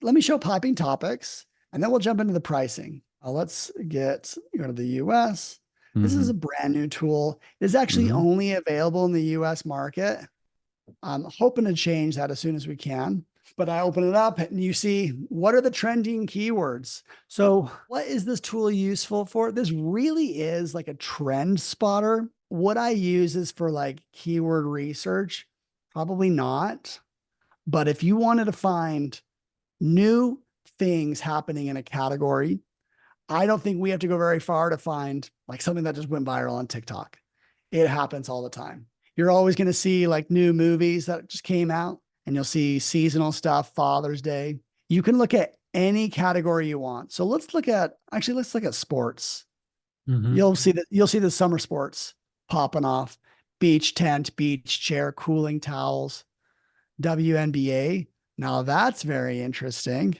let me show popping topics and then we'll jump into the pricing. Let's go to the US. This is Mm-hmm. a brand new tool. It's actually Mm-hmm. only available in the US market. I'm hoping to change that as soon as we can. But I open it up and you see what are the trending keywords. So what is this tool useful for? This really is like a trend spotter. What I use is for like keyword research, probably not. But if you wanted to find new things happening in a category, I don't think we have to go very far to find like something that just went viral on TikTok. It happens all the time. You're always going to see like new movies that just came out, and you'll see seasonal stuff, Father's Day. You can look at any category you want. So let's look at sports. Mm-hmm. You'll see the summer sports popping off. Beach tent, beach chair, cooling towels, WNBA. Now that's very interesting.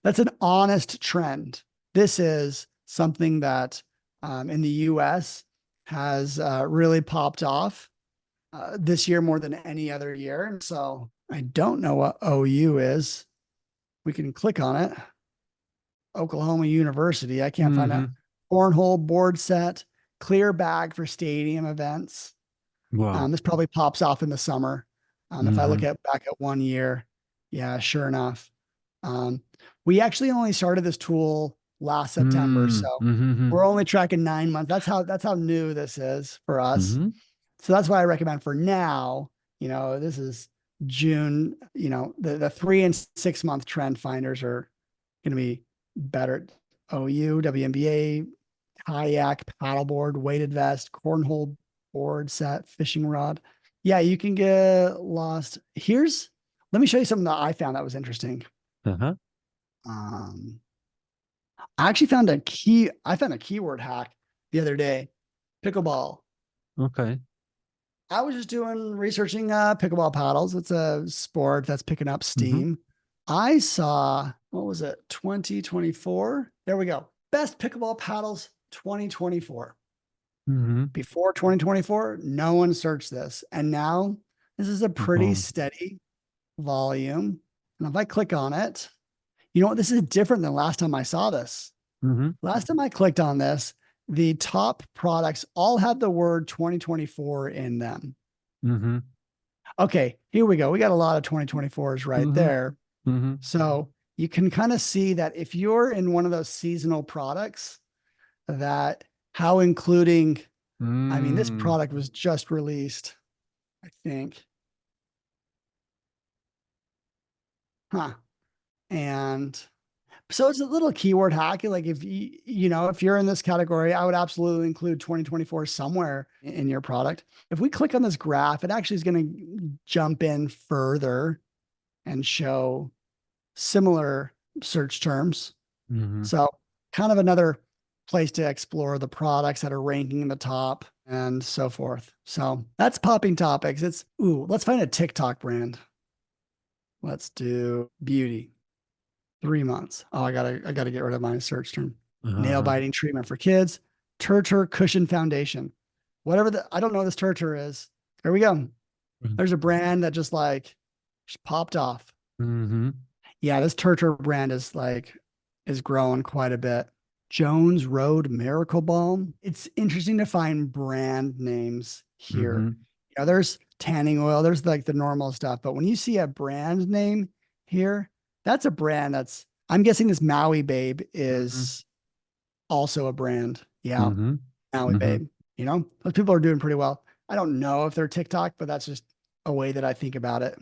That's an honest trend. This is something that in the US has really popped off this year more than any other year. And so I don't know what OU is. We can click on it. Oklahoma University. I can't find Mm-hmm. a cornhole board set, clear bag for stadium events. Wow. This probably pops off in the summer. If I look Mm-hmm. at back at 1 year, yeah, sure enough. Um, we actually only started this tool last September, so Mm-hmm. we're only tracking 9 months. That's how new this is for us. Mm-hmm. So that's why I recommend for now. This is June. The 3 and 6 month trend finders are going to be better. OU, WNBA, kayak, paddleboard, weighted vest, cornhole board set, fishing rod. Yeah, you can get lost. Let me show you something that I found that was interesting. Uh-huh. Um, I found a keyword hack the other day. Pickleball. Okay. I was just researching pickleball paddles. It's a sport that's picking up Mm-hmm. steam. I saw, what was it, 2024? There we go. Best pickleball paddles 2024. Mm-hmm. Before 2024, no one searched this. And now this is a pretty Oh. steady volume. And if I click on it, you know what? This is different than last time I saw this. Mm-hmm. Last time I clicked on this, the top products all had the word 2024 in them. Mm-hmm. Okay, here we go. We got a lot of 2024s right Mm-hmm. there. Mm-hmm. So you can kind of see that if you're in one of those seasonal products, that how including, I mean, this Mm. product was just released, I think. Huh. And so it's a little keyword hack. Like if you're in this category, I would absolutely include 2024 somewhere in your product. If we click on this graph, it actually is going to jump in further and show similar search terms. Mm-hmm. So kind of another place to explore the products that are ranking in the top and so forth. So that's popping topics. Let's find a TikTok brand. Let's do beauty. 3 months. Oh, I gotta get rid of my search term. Nail Uh-huh. biting treatment for kids. Turtir cushion foundation. I don't know what this Turtir is. There we go. There's a brand that just popped off. Mm-hmm. Yeah, this Turtir brand is growing quite a bit. Jones Road Miracle Balm. It's interesting to find brand names here. Mm-hmm. There's tanning oil, there's like the normal stuff, but when you see a brand name here, that's a brand I'm guessing this Maui Babe Mm-hmm. is also a brand. Yeah, Mm-hmm. Maui Mm-hmm. Babe. Those people are doing pretty well. I don't know if they're TikTok, but that's just a way that I think about it.